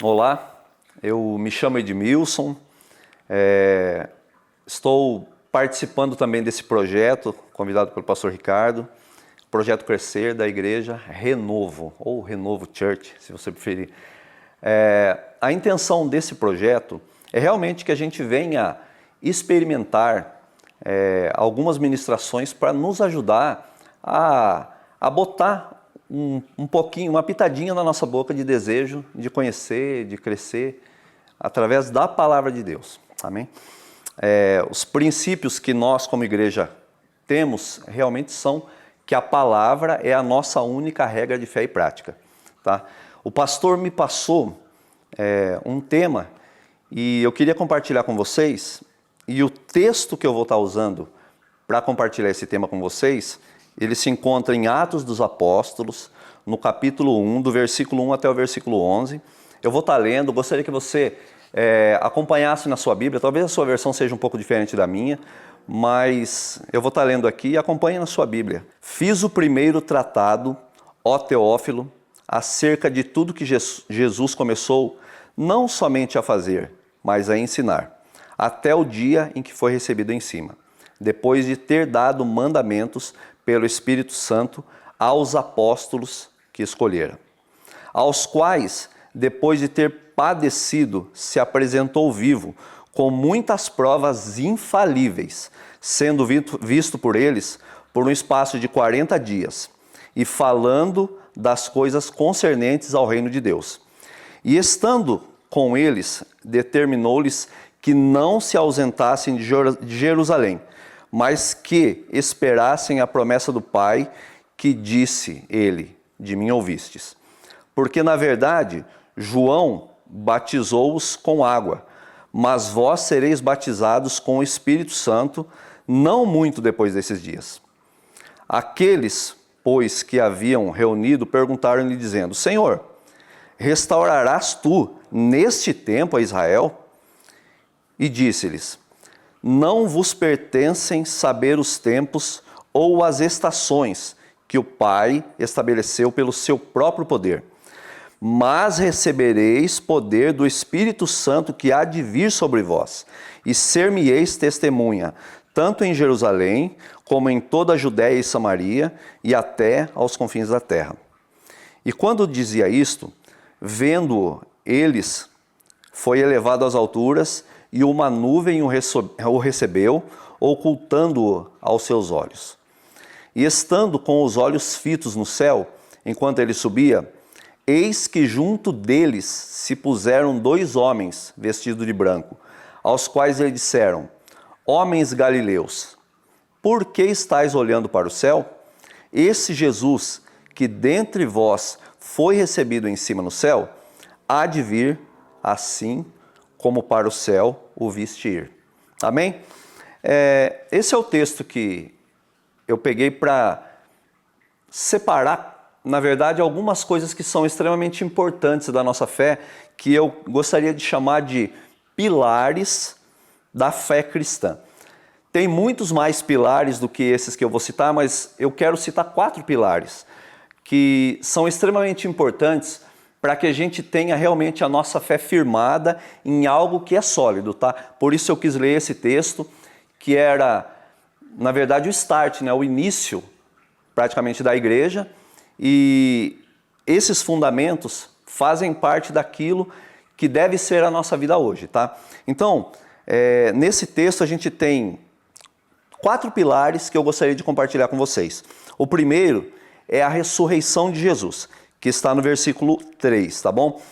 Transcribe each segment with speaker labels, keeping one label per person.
Speaker 1: Olá, eu me chamo Edmilson, estou participando também desse projeto, convidado pelo pastor Ricardo, projeto Crescer da igreja Renovo, ou Renovo Church, se você preferir. A intenção desse projeto é realmente que a gente venha experimentar algumas ministrações para nos ajudar a botar um pouquinho, uma pitadinha na nossa boca de desejo de conhecer, de crescer através da palavra de Deus. Amém? Os princípios que nós como igreja temos realmente são que a palavra é a nossa única regra de fé e prática. Tá? O pastor me passou um tema e eu queria compartilhar com vocês, e o texto que eu vou estar usando para compartilhar esse tema com vocês, ele se encontra em Atos dos Apóstolos, no capítulo 1, do versículo 1 até o versículo 11. Eu vou estar lendo, gostaria que você acompanhasse na sua Bíblia, talvez a sua versão seja um pouco diferente da minha, mas eu vou estar lendo aqui e acompanhe na sua Bíblia. Fiz o primeiro tratado, ó Teófilo, acerca de tudo que Jesus começou não somente a fazer, mas a ensinar, até o dia em que foi recebido em cima, depois de ter dado mandamentos pelo Espírito Santo aos apóstolos que escolhera, aos quais, depois de ter padecido, se apresentou vivo, com muitas provas infalíveis, sendo visto por eles por um espaço de 40 dias, e falando das coisas concernentes ao reino de Deus. E estando com eles, determinou-lhes que não se ausentassem de Jerusalém, mas que esperassem a promessa do Pai, que disse ele, de mim ouvistes. Porque, na verdade, João batizou-os com água, mas vós sereis batizados com o Espírito Santo, não muito depois desses dias. Aqueles, pois, que haviam reunido, perguntaram-lhe, dizendo, Senhor, restaurarás tu, neste tempo, a Israel? E disse-lhes, não vos pertencem saber os tempos ou as estações que o Pai estabeleceu pelo seu próprio poder, mas recebereis poder do Espírito Santo que há de vir sobre vós, e ser-me-eis testemunha, tanto em Jerusalém, como em toda a Judéia e Samaria, e até aos confins da terra. E quando dizia isto, vendo eles, foi elevado às alturas, e uma nuvem o recebeu, ocultando-o aos seus olhos. E estando com os olhos fitos no céu, enquanto ele subia, eis que junto deles se puseram 2 homens vestidos de branco, aos quais lhe disseram, homens galileus, por que estáis olhando para o céu? Esse Jesus, que dentre vós foi recebido em cima no céu, há de vir assim como para o céu o viste ir. Amém? Esse é o texto que eu peguei para separar, na verdade, algumas coisas que são extremamente importantes da nossa fé, que eu gostaria de chamar de pilares da fé cristã. Tem muitos mais pilares do que esses que eu vou citar, mas eu quero citar 4 pilares que são extremamente importantes para que a gente tenha realmente a nossa fé firmada em algo que é sólido, tá? Por isso eu quis ler esse texto, que era, na verdade, o start, né? O início, praticamente, da igreja, e esses fundamentos fazem parte daquilo que deve ser a nossa vida hoje, tá? Então, nesse texto a gente tem 4 pilares que eu gostaria de compartilhar com vocês. O primeiro é a ressurreição de Jesus, que está no versículo 3, tá bom?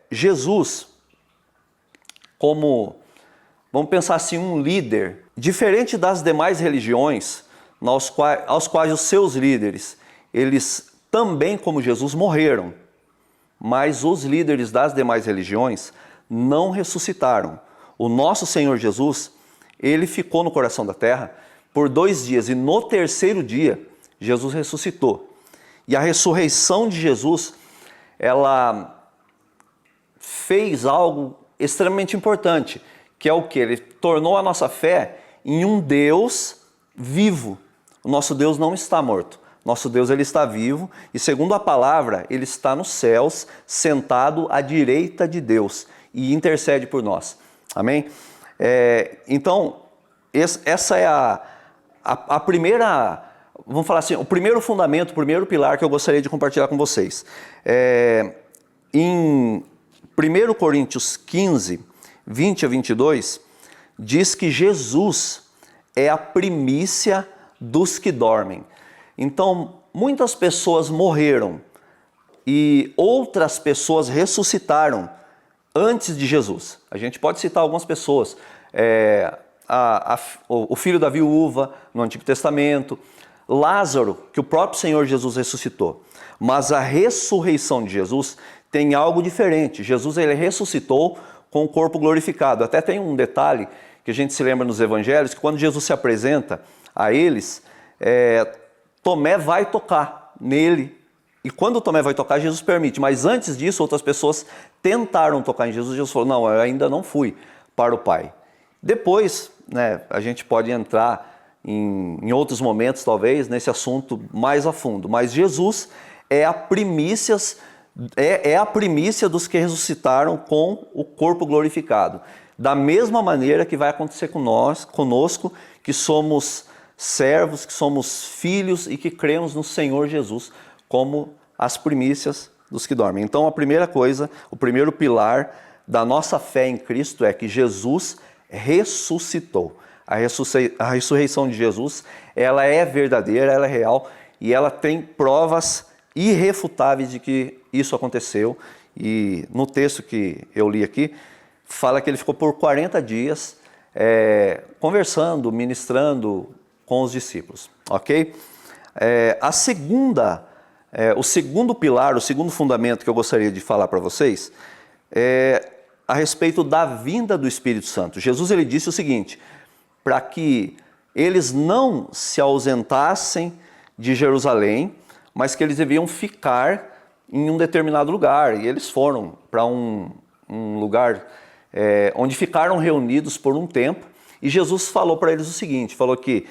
Speaker 1: Jesus, como, vamos pensar assim, um líder, diferente das demais religiões, aos quais os seus líderes, eles também, como Jesus, morreram. Mas os líderes das demais religiões não ressuscitaram. O nosso Senhor Jesus, ele ficou no coração da terra por 2 dias, e no terceiro dia, Jesus ressuscitou. E a ressurreição de Jesus, ela fez algo extremamente importante, que é o que? Ele tornou a nossa fé em um Deus vivo. O nosso Deus não está morto. nosso Deus ele está vivo e, segundo a palavra, ele está nos céus, sentado à direita de Deus e intercede por nós. Amém? Então, essa é a primeira, vamos falar assim, o primeiro fundamento, o primeiro pilar que eu gostaria de compartilhar com vocês. Em 1 Coríntios 15, 20 a 22, diz que Jesus é a primícia dos que dormem. Então, muitas pessoas morreram e outras pessoas ressuscitaram antes de Jesus. A gente pode citar algumas pessoas. O filho da viúva no Antigo Testamento, Lázaro, que o próprio Senhor Jesus ressuscitou. Mas a ressurreição de Jesus tem algo diferente. Jesus ele ressuscitou com o corpo glorificado. Até tem um detalhe que a gente se lembra nos evangelhos, que quando Jesus se apresenta a eles, Tomé vai tocar nele. E quando Tomé vai tocar, Jesus permite. Mas antes disso, outras pessoas tentaram tocar em Jesus. Jesus falou, não, eu ainda não fui para o Pai. Depois, né, a gente pode entrar em outros momentos, talvez, nesse assunto mais a fundo. Mas Jesus é a primícia dos que ressuscitaram com o corpo glorificado. Da mesma maneira que vai acontecer conosco, que somos servos, que somos filhos e que cremos no Senhor Jesus como as primícias dos que dormem. Então a primeira coisa, o primeiro pilar da nossa fé em Cristo é que Jesus ressuscitou. A ressurreição de Jesus, ela é verdadeira, ela é real e ela tem provas irrefutáveis de que isso aconteceu. E no texto que eu li aqui, fala que ele ficou por 40 dias conversando, ministrando com os discípulos, ok? O segundo pilar, o segundo fundamento que eu gostaria de falar para vocês é a respeito da vinda do Espírito Santo. Jesus ele disse o seguinte, para que eles não se ausentassem de Jerusalém, mas que eles deviam ficar em um determinado lugar. E eles foram para um lugar onde ficaram reunidos por um tempo. E Jesus falou para eles o seguinte, falou que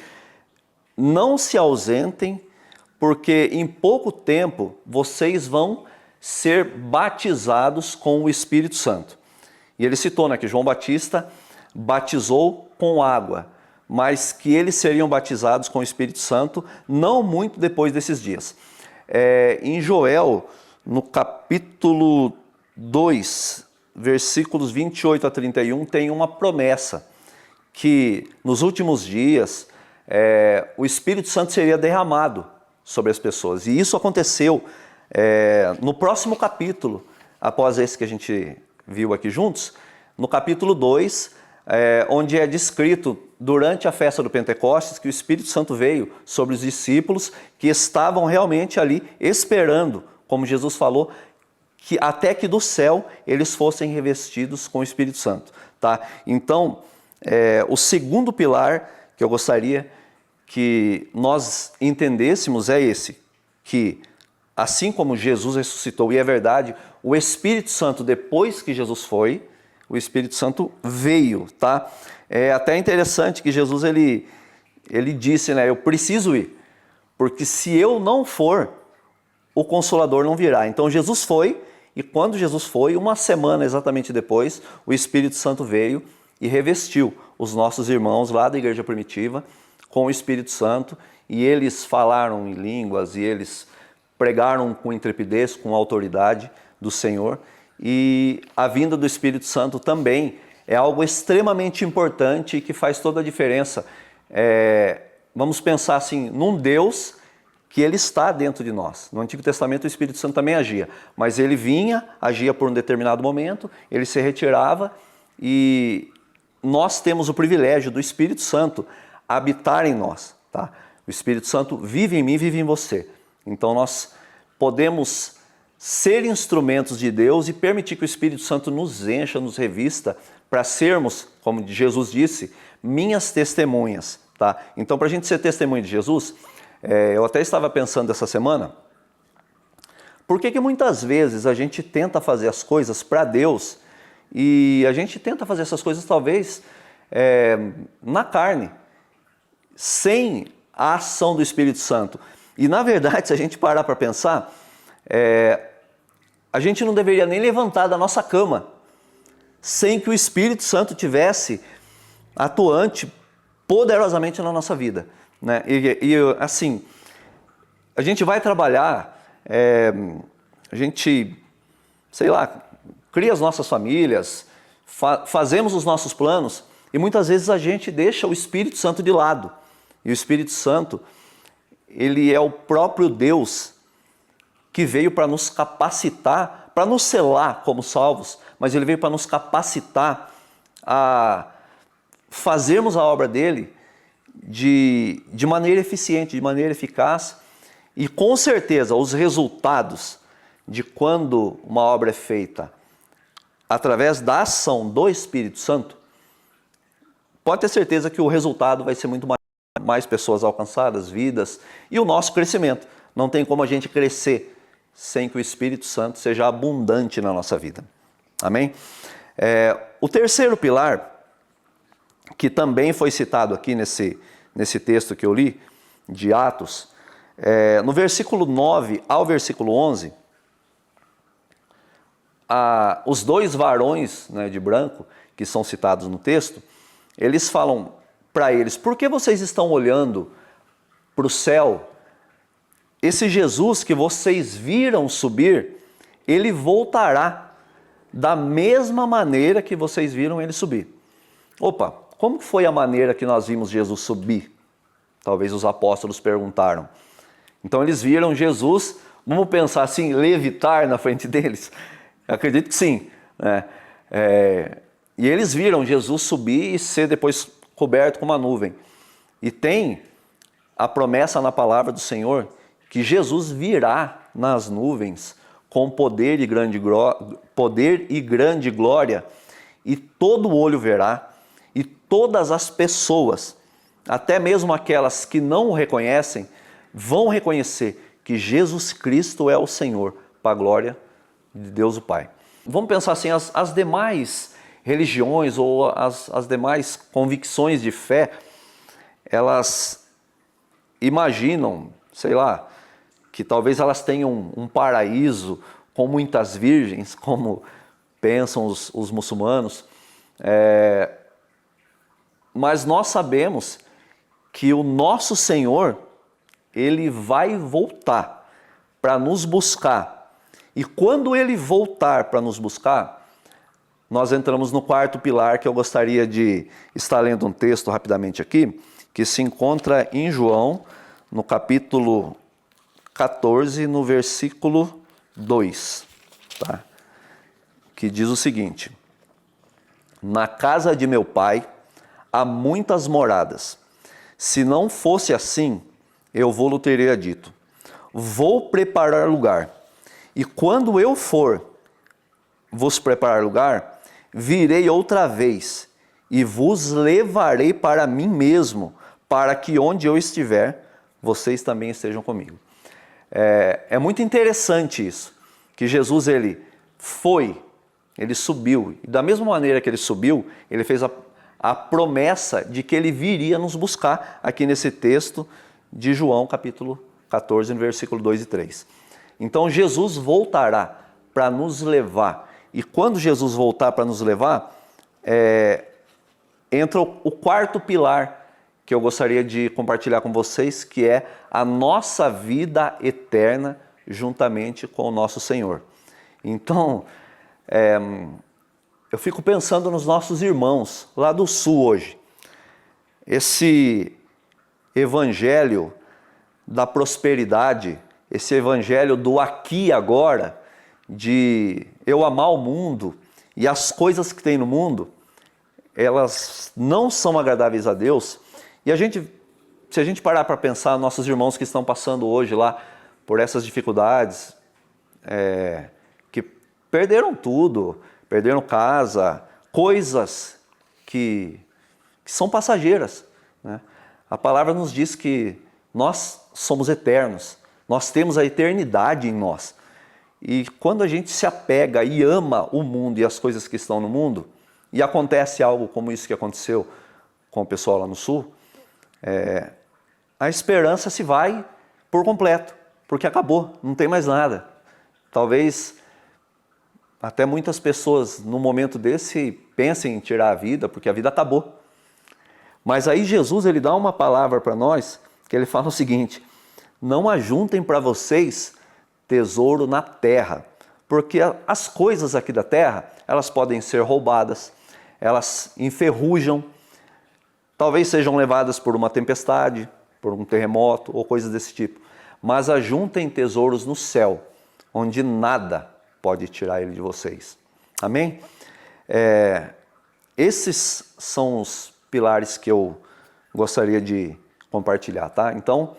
Speaker 1: não se ausentem, porque em pouco tempo vocês vão ser batizados com o Espírito Santo. E ele citou, né, que João Batista batizou com água, mas que eles seriam batizados com o Espírito Santo não muito depois desses dias. Em Joel, no capítulo 2, versículos 28 a 31, tem uma promessa que nos últimos dias o Espírito Santo seria derramado sobre as pessoas. E isso aconteceu no próximo capítulo, após esse que a gente viu aqui juntos, no capítulo 2, onde é descrito durante a festa do Pentecostes que o Espírito Santo veio sobre os discípulos que estavam realmente ali esperando, como Jesus falou, que até que do céu eles fossem revestidos com o Espírito Santo. Tá? Então, o segundo pilar que eu gostaria que nós entendêssemos é esse, que assim como Jesus ressuscitou, e é verdade, o Espírito Santo, depois que Jesus foi, o Espírito Santo veio, tá? É até interessante que Jesus, ele disse, né, eu preciso ir, porque se eu não for, o Consolador não virá. Então Jesus foi, e quando Jesus foi, uma semana exatamente depois, o Espírito Santo veio e revestiu os nossos irmãos lá da igreja primitiva com o Espírito Santo, e eles falaram em línguas, e eles pregaram com intrepidez, com autoridade do Senhor. E a vinda do Espírito Santo também é algo extremamente importante e que faz toda a diferença. Vamos pensar assim, num Deus que ele está dentro de nós. No Antigo Testamento o Espírito Santo também agia, mas ele vinha, agia por um determinado momento, ele se retirava e nós temos o privilégio do Espírito Santo habitar em nós. Tá? O Espírito Santo vive em mim, vive em você. Então nós podemos ser instrumentos de Deus e permitir que o Espírito Santo nos encha, nos revista, para sermos, como Jesus disse, minhas testemunhas. Tá? Então, para a gente ser testemunha de Jesus, eu até estava pensando essa semana, por que muitas vezes a gente tenta fazer as coisas para Deus e a gente tenta fazer essas coisas talvez na carne, sem a ação do Espírito Santo. E na verdade, se a gente parar para pensar, a gente não deveria nem levantar da nossa cama sem que o Espírito Santo tivesse atuante poderosamente na nossa vida, né? E assim, a gente vai trabalhar, a gente, sei lá, cria as nossas famílias, fazemos os nossos planos e muitas vezes a gente deixa o Espírito Santo de lado. E o Espírito Santo, ele é o próprio Deus que veio para nos capacitar, para nos selar como salvos, mas ele veio para nos capacitar a fazermos a obra dele de maneira eficiente, de maneira eficaz. E com certeza os resultados de quando uma obra é feita através da ação do Espírito Santo, pode ter certeza que o resultado vai ser muito mais pessoas alcançadas, vidas e o nosso crescimento. Não tem como a gente crescer sem que o Espírito Santo seja abundante na nossa vida. Amém? O terceiro pilar, que também foi citado aqui nesse texto que eu li, de Atos, no versículo 9 ao versículo 11, os dois varões, né, de branco, que são citados no texto, eles falam para eles: por que vocês estão olhando para o céu? Esse Jesus que vocês viram subir, ele voltará da mesma maneira que vocês viram ele subir. Opa, como foi a maneira que nós vimos Jesus subir? Talvez os apóstolos perguntaram. Então eles viram Jesus, vamos pensar assim, levitar na frente deles? Eu acredito que sim, né? E eles viram Jesus subir e ser depois coberto com uma nuvem. E tem a promessa na palavra do Senhor que Jesus virá nas nuvens com poder e grande glória, e todo olho verá, e todas as pessoas, até mesmo aquelas que não o reconhecem, vão reconhecer que Jesus Cristo é o Senhor, para a glória de Deus o Pai. Vamos pensar assim, as demais religiões ou as demais convicções de fé, elas imaginam, sei lá, que talvez elas tenham um paraíso com muitas virgens, como pensam os muçulmanos, mas nós sabemos que o nosso Senhor, ele vai voltar para nos buscar. E quando ele voltar para nos buscar, nós entramos no quarto pilar, que eu gostaria de estar lendo um texto rapidamente aqui, que se encontra em João, no capítulo 14, no versículo 2, tá? Que diz o seguinte: na casa de meu pai há muitas moradas. Se não fosse assim, eu vou-lhe teria dito: vou preparar lugar. E quando eu for vos preparar lugar, virei outra vez e vos levarei para mim mesmo, para que onde eu estiver, vocês também estejam comigo. É muito interessante isso, que Jesus ele subiu, e da mesma maneira que ele subiu, ele fez a promessa de que ele viria nos buscar, aqui nesse texto de João capítulo 14, no versículo 2 e 3. Então Jesus voltará para nos levar, e quando Jesus voltar para nos levar, entra o quarto pilar que eu gostaria de compartilhar com vocês, que é a nossa vida eterna juntamente com o nosso Senhor. Então, eu fico pensando nos nossos irmãos lá do sul hoje. Esse evangelho da prosperidade, esse evangelho do aqui e agora, de eu amar o mundo e as coisas que tem no mundo, elas não são agradáveis a Deus. E se a gente parar para pensar, nossos irmãos que estão passando hoje lá por essas dificuldades, que perderam tudo, perderam casa, coisas que são passageiras, né? A palavra nos diz que nós somos eternos, nós temos a eternidade em nós. E quando a gente se apega e ama o mundo e as coisas que estão no mundo, e acontece algo como isso que aconteceu com o pessoal lá no sul, a esperança se vai por completo, porque acabou, não tem mais nada. Talvez até muitas pessoas, num momento desse, pensem em tirar a vida, porque a vida acabou. Mas aí Jesus, ele dá uma palavra para nós, que ele fala o seguinte: não ajuntem para vocês tesouro na terra, porque as coisas aqui da terra, elas podem ser roubadas, elas enferrujam, talvez sejam levadas por uma tempestade, por um terremoto ou coisas desse tipo. Mas ajuntem tesouros no céu, onde nada pode tirar ele de vocês. Amém? Esses são os pilares que eu gostaria de compartilhar, tá? Então,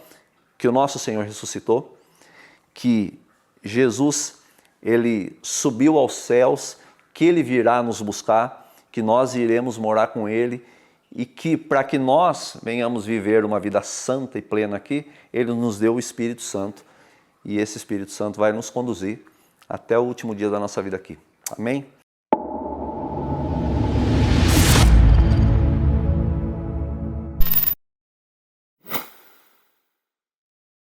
Speaker 1: que o nosso Senhor ressuscitou, que Jesus, ele subiu aos céus, que ele virá nos buscar, que nós iremos morar com ele e que para que nós venhamos viver uma vida santa e plena aqui, ele nos deu o Espírito Santo e esse Espírito Santo vai nos conduzir até o último dia da nossa vida aqui. Amém?